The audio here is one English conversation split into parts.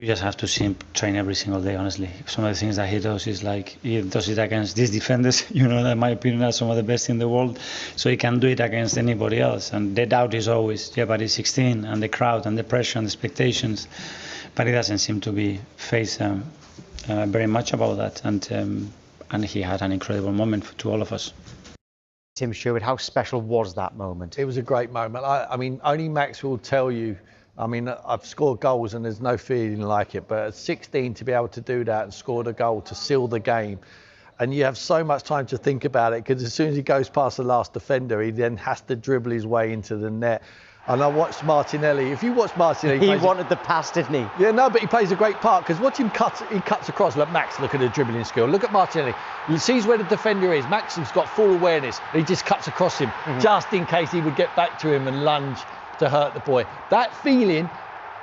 You just have to see him train every single day, honestly. Some of the things that he does is like, he does it against these defenders, that in my opinion are some of the best in the world. So he can do it against anybody else. And the doubt is always, yeah, but he's 16, and the crowd and the pressure and the expectations. But he doesn't seem to be faced very much about that. And he had an incredible moment to all of us. Tim Sherwood, how special was that moment? It was a great moment. I mean, only Max will tell you. I mean, I've scored goals and there's no feeling like it. But at 16, to be able to do that and score the goal to seal the game, and you have so much time to think about it, because as soon as he goes past the last defender, he then has to dribble his way into the net. And I watched Martinelli. If you watch Martinelli, he wanted the pass, didn't he? Yeah, no, but he plays a great part, because watch him he cuts across. Look, Max, look at the dribbling skill. Look at Martinelli. He sees where the defender is. Max has got full awareness. He just cuts across him, just in case he would get back to him and lunge to hurt the boy. That feeling,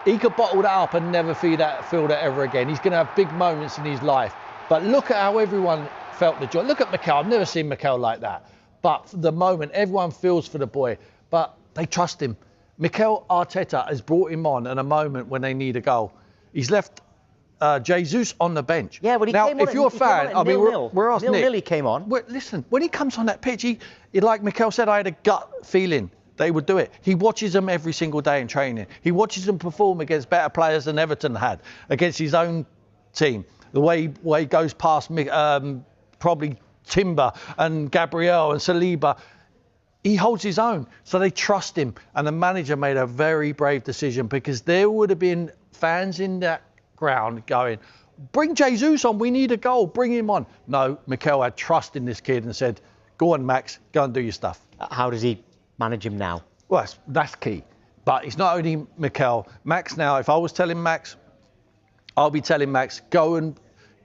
he could bottle that up and never feel that ever again. He's going to have big moments in his life. But look at how everyone felt the joy. Look at Mikel. I've never seen Mikel like that. But for the moment, everyone feels for the boy. But they trust him. Mikel Arteta has brought him on at a moment when they need a goal. He's left Jesus on the bench. Yeah, but he now, came on. If you're a fan, I mean, we're asked Nick. He came on. Listen, when he comes on that pitch, he like Mikel said, I had a gut feeling they would do it. He watches them every single day in training. He watches them perform against better players than Everton had, against his own team. The way he goes past probably Timber and Gabriel and Saliba, he holds his own. So they trust him. And the manager made a very brave decision, because there would have been fans in that ground going, bring Jesus on, we need a goal, bring him on. No, Mikel had trust in this kid and said, go on, Max, go and do your stuff. How does he manage him now? Well, that's key. But it's not only Mikel. Max now, if I was telling Max, I'll be telling Max, go and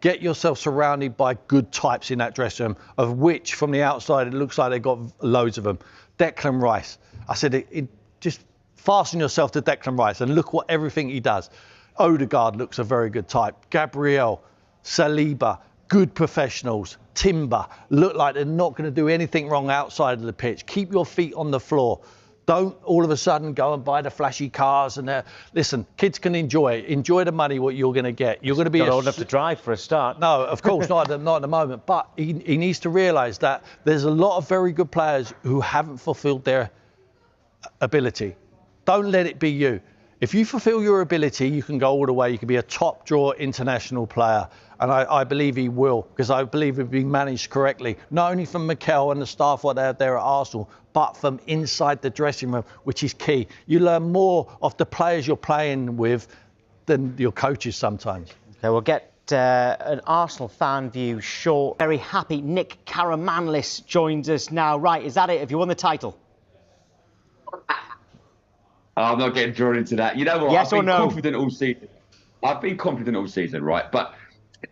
get yourself surrounded by good types in that dressing room, of which from the outside it looks like they've got loads of them. Declan Rice. I said, just fasten yourself to Declan Rice and look what everything he does. Odegaard looks a very good type. Gabriel, Saliba, good professionals. Timber, look like they're not going to do anything wrong outside of the pitch. Keep your feet on the floor. Don't all of a sudden go and buy the flashy cars. And listen, kids can enjoy the money what you're going to get. You're going to be not old enough to drive for a start. No, of course not at the moment. But he needs to realise that there's a lot of very good players who haven't fulfilled their ability. Don't let it be you. If you fulfil your ability, you can go all the way. You can be a top draw international player. And I believe he will, because I believe he'll be managed correctly, not only from Mikel and the staff what they have there at Arsenal, but from inside the dressing room, which is key. You learn more of the players you're playing with than your coaches sometimes. Okay, we'll get an Arsenal fan view short. Very happy Nick Karamanlis joins us now. Right, is that it? Have you won the title? I'm not getting drawn into that. You know what? Yes or no? Confident all season. I've been confident all season, right? But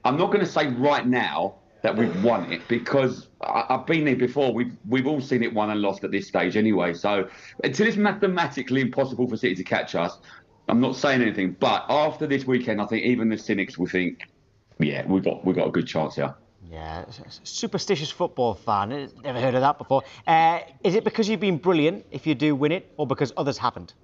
I'm not going to say right now that we've won it, because I've been there before. We've all seen it won and lost at this stage anyway. So until it's mathematically impossible for City to catch us, I'm not saying anything. But after this weekend, I think even the cynics will think, yeah, we've got a good chance here. Yeah, superstitious football fan. Never heard of that before. Is it because you've been brilliant if you do win it, or because others haven't?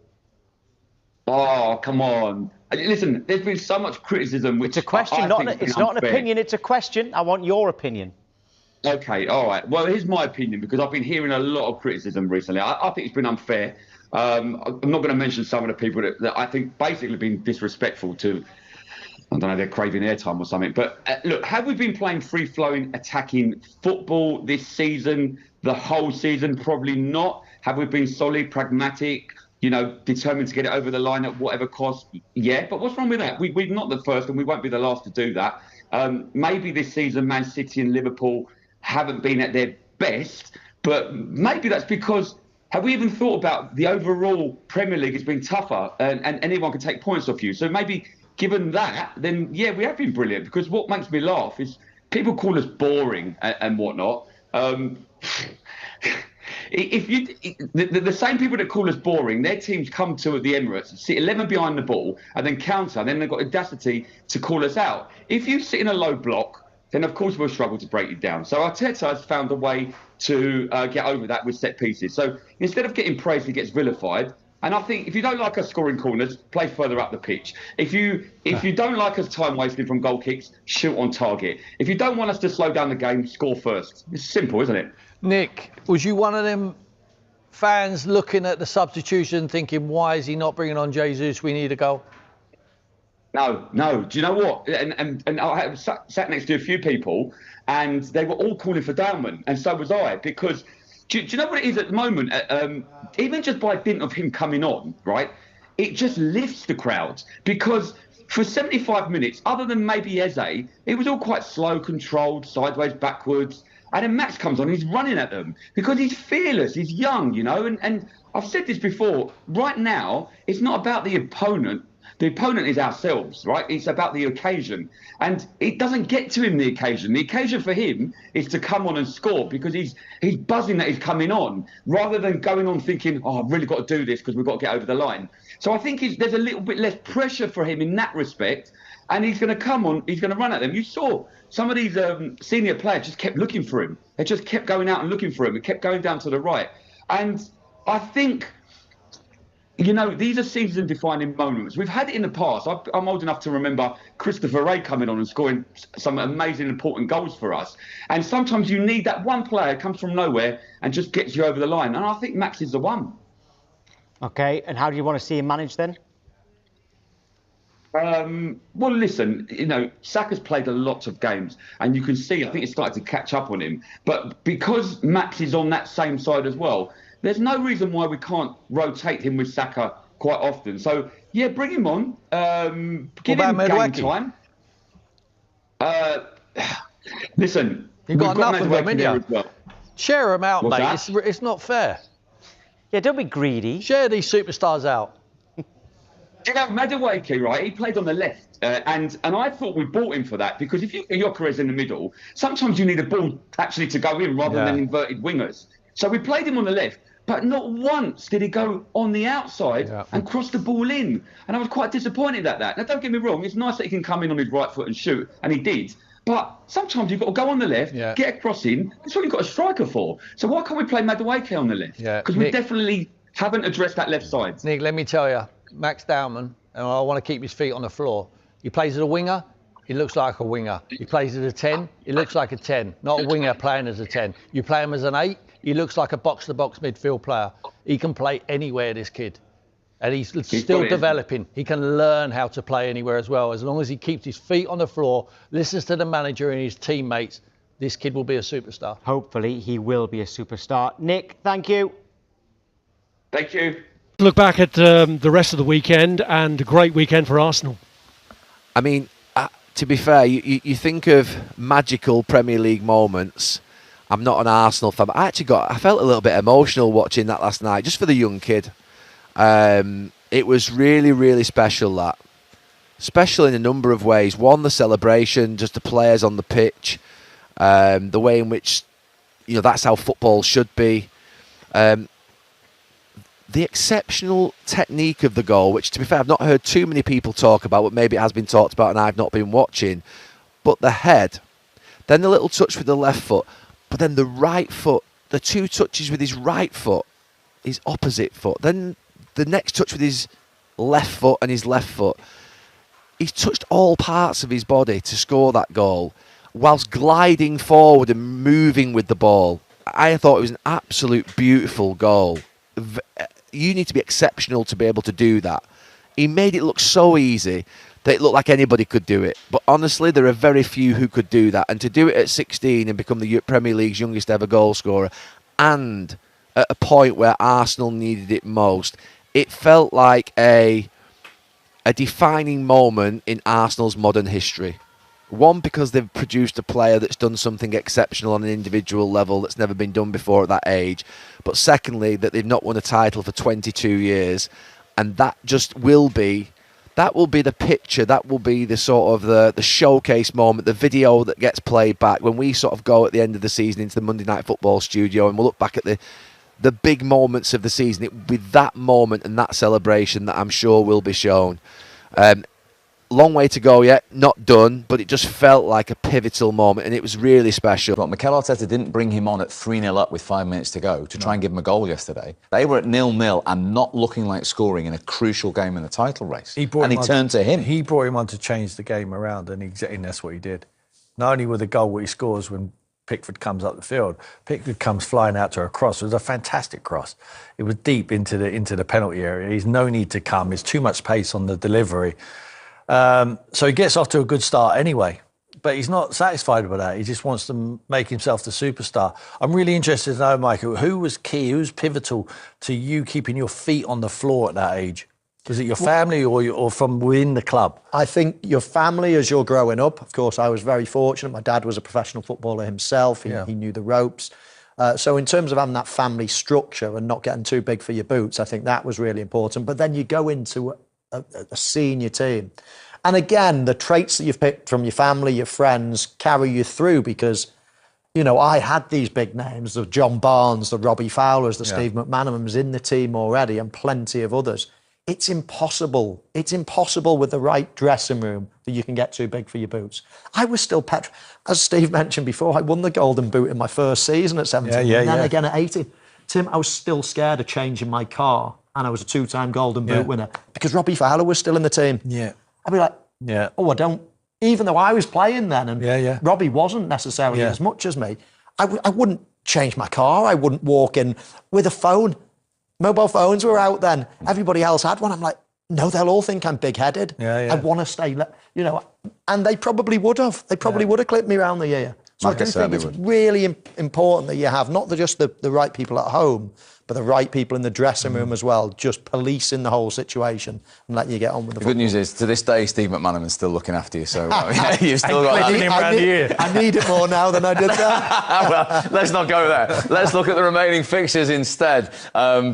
Oh, come on. Listen, there's been so much criticism. It's a question, it's not an opinion, it's a question. I want your opinion. Okay, all right. Well, here's my opinion, because I've been hearing a lot of criticism recently. I think it's been unfair. I'm not going to mention some of the people that I think basically been disrespectful to, I don't know, they're craving airtime or something. But look, have we been playing free-flowing, attacking football this season, the whole season? Probably not. Have we been solid, pragmatic, determined to get it over the line at whatever cost? Yeah, but what's wrong with that? We're not the first and we won't be the last to do that. Maybe this season Man City and Liverpool haven't been at their best, but maybe that's because, have we even thought about the overall Premier League has been tougher and anyone can take points off you? So maybe given that, then yeah, we have been brilliant, because what makes me laugh is people call us boring and whatnot. The same people that call us boring, their teams come to the Emirates, sit 11 behind the ball, and then counter, and then they've got audacity to call us out. If you sit in a low block, then of course we'll struggle to break you down. So Arteta has found a way to get over that with set pieces. So instead of getting praised, he gets vilified. And I think if you don't like us scoring corners, play further up the pitch. If you don't like us time wasting from goal kicks, shoot on target. If you don't want us to slow down the game, score first. It's simple, isn't it? Nick, was you one of them fans looking at the substitution thinking, why is he not bringing on Jesus? We need a goal. No. Do you know what? And I sat next to a few people, and they were all calling for Dowman, and so was I, because do you know what it is at the moment? Even just by dint of him coming on, right, it just lifts the crowd, because for 75 minutes, other than maybe Eze, it was all quite slow, controlled, sideways, backwards. And then Max comes on, he's running at them because he's fearless, he's young, you know. And I've said this before, right now, it's not about the opponent. The opponent is ourselves, right? It's about the occasion. And it doesn't get to him, the occasion. The occasion for him is to come on and score, because he's buzzing that he's coming on, rather than going on thinking, oh, I've really got to do this because we've got to get over the line. So I think there's a little bit less pressure for him in that respect. And he's going to come on, he's going to run at them. You saw some of these senior players just kept looking for him. They just kept going out and looking for him. It kept going down to the right. And I think, you know, these are season-defining moments. We've had it in the past. I'm old enough to remember Christopher Wray coming on and scoring some amazing, important goals for us. And sometimes you need that one player who comes from nowhere and just gets you over the line. And I think Max is the one. OK, and how do you want to see him managed then? Well, listen, you know, Saka's played a lot of games, and you can see, I think it's started to catch up on him. But because Max is on that same side as well, there's no reason why we can't rotate him with Saka quite often. So, yeah, bring him on. Give him game time. Listen, you've got enough of them, haven't you? Well. Share them out, What's mate. It's not fair. Yeah, don't be greedy. Share these superstars out. Do you know, Madueke, right, he played on the left, and I thought we bought him for that, because if Yokere's in the middle, sometimes you need a ball actually to go in rather than inverted wingers. So we played him on the left, but not once did he go on the outside and cross the ball in. And I was quite disappointed at that. Now, don't get me wrong, it's nice that he can come in on his right foot and shoot, and he did. But sometimes you've got to go on the left, get a cross in. That's what you've got a striker for. So why can't we play Madueke on the left? Because we definitely haven't addressed that left side. Nick, let me tell you, Max Dowman, and I want to keep his feet on the floor. He plays as a winger, he looks like a winger. He plays as a 10, he looks like a 10. Not a winger playing as a 10. You play him as an 8, he looks like a box-to-box midfield player. He can play anywhere, this kid. And he's still developing. He can learn how to play anywhere as well. As long as he keeps his feet on the floor, listens to the manager and his teammates, this kid will be a superstar. Hopefully he will be a superstar. Nick, thank you. Thank you. Look back at the rest of the weekend, and a great weekend for Arsenal. I mean, to be fair, you think of magical Premier League moments. I'm not an Arsenal fan, but I felt a little bit emotional watching that last night, just for the young kid. It was really, really special, that. Special in a number of ways. One, the celebration, just the players on the pitch, the way in which, you know, that's how football should be. The exceptional technique of the goal, which, to be fair, I've not heard too many people talk about, but maybe it has been talked about and I've not been watching. But the head, then the little touch with the left foot, but then the right foot, the two touches with his right foot, his opposite foot, then the next touch with his left foot and his left foot. He's touched all parts of his body to score that goal, whilst gliding forward and moving with the ball. I thought it was an absolute beautiful goal. You need to be exceptional to be able to do that. He made it look so easy that it looked like anybody could do it. But honestly, there are very few who could do that. And to do it at 16 and become the Premier League's youngest ever goal scorer, and at a point where Arsenal needed it most, it felt like a defining moment in Arsenal's modern history. One, because they've produced a player that's done something exceptional on an individual level that's never been done before at that age. But secondly, that they've not won a title for 22 years. And that just will be, that will be the picture, that will be the sort of the showcase moment, the video that gets played back when we sort of go at the end of the season into the Monday Night Football studio and we'll look back at the big moments of the season. It will be that moment and that celebration that I'm sure will be shown. long way to go yet, not done, but it just felt like a pivotal moment, and it was really special. But Mikel Arteta didn't bring him on at 3-0 up with 5 minutes to go to try and give him a goal yesterday. They were at 0-0 and not looking like scoring in a crucial game in the title race. He turned to him. He brought him on to change the game around, and that's what he did. Not only with the goal what he scores when Pickford comes up the field, Pickford comes flying out to a cross. It was a fantastic cross. It was deep into the penalty area. He's no need to come. There's too much pace on the delivery. So he gets off to a good start anyway, but he's not satisfied with that. He just wants to make himself the superstar. I'm really interested to know, Michael, who was key, who's pivotal to you keeping your feet on the floor at that age? Was it your family or from within the club? I think your family as you're growing up. Of course, I was very fortunate. My dad was a professional footballer himself. He knew the ropes. So in terms of having that family structure and not getting too big for your boots, I think that was really important. But then you go into a senior team. And again, the traits that you've picked from your family, your friends, carry you through because, you know, I had these big names, the John Barnes, the Robbie Fowlers, the Steve McManamans in the team already and plenty of others. It's impossible. It's impossible with the right dressing room that you can get too big for your boots. I was still as Steve mentioned before, I won the Golden Boot in my first season at 17 and then again at 18. Tim, I was still scared of changing my car. And I was a 2-time Golden Boot winner because Robbie Fowler was still in the team. Yeah. I'd be like, I don't, even though I was playing then and Robbie wasn't necessarily as much as me, I wouldn't change my car. I wouldn't walk in with a phone. Mobile phones were out then. Everybody else had one. I'm like, no, they'll all think I'm big-headed. I want to stay, you know, and they probably would have. They probably would have clipped me around the ear. So I do think it's really important that you have not just the right people at home, but the right people in the dressing room as well, just policing the whole situation and letting you get on with the football. Good news is, to this day, Steve McManaman's still looking after you, so you've still got that. I need it more now than I did then. Well, let's not go there. Let's look at the remaining fixtures instead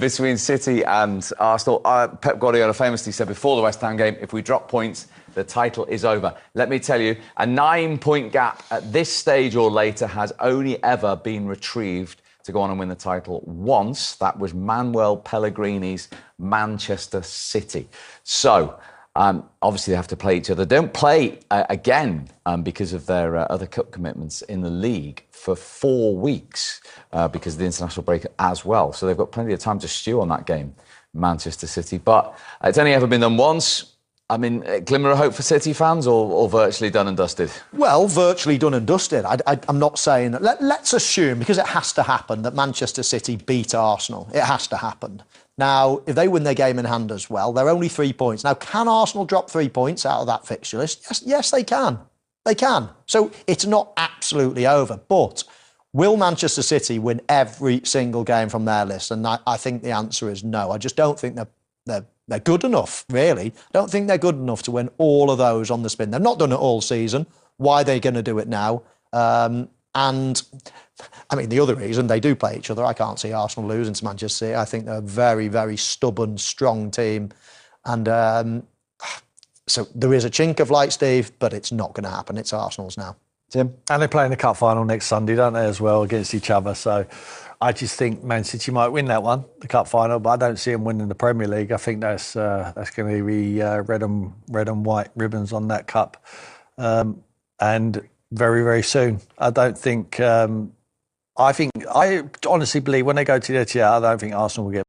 between City and Arsenal. Pep Guardiola famously said before the West Ham game, if we drop points, the title is over. Let me tell you, a 9-point gap at this stage or later has only ever been retrieved to go on and win the title once. That was Manuel Pellegrini's Manchester City. So, obviously they have to play each other. They don't play again because of their other cup commitments in the league for 4 weeks because of the international break as well. So they've got plenty of time to stew on that game, Manchester City. But it's only ever been done once. I mean, glimmer of hope for City fans or virtually done and dusted? Well, virtually done and dusted. I'm not saying that. Let's assume, because it has to happen, that Manchester City beat Arsenal. It has to happen. Now, if they win their game in hand as well, they're only 3 points. Now, can Arsenal drop 3 points out of that fixture list? Yes, they can. They can. So it's not absolutely over. But will Manchester City win every single game from their list? And I think the answer is no. I just don't think they're good enough, really. I don't think they're good enough to win all of those on the spin. They've not done it all season. Why are they going to do it now? And, I mean, the other reason, they do play each other. I can't see Arsenal losing to Manchester City. I think they're a very, very stubborn, strong team. And so there is a chink of light, Steve, but it's not going to happen. It's Arsenal's now. Tim? And they play in the cup final next Sunday, don't they, as well, against each other. So I just think Man City might win that one, the cup final, but I don't see them winning the Premier League. I think that's going to be red and white ribbons on that cup, and very, very soon. I don't think. I honestly believe when they go to the Etihad, I don't think Arsenal will get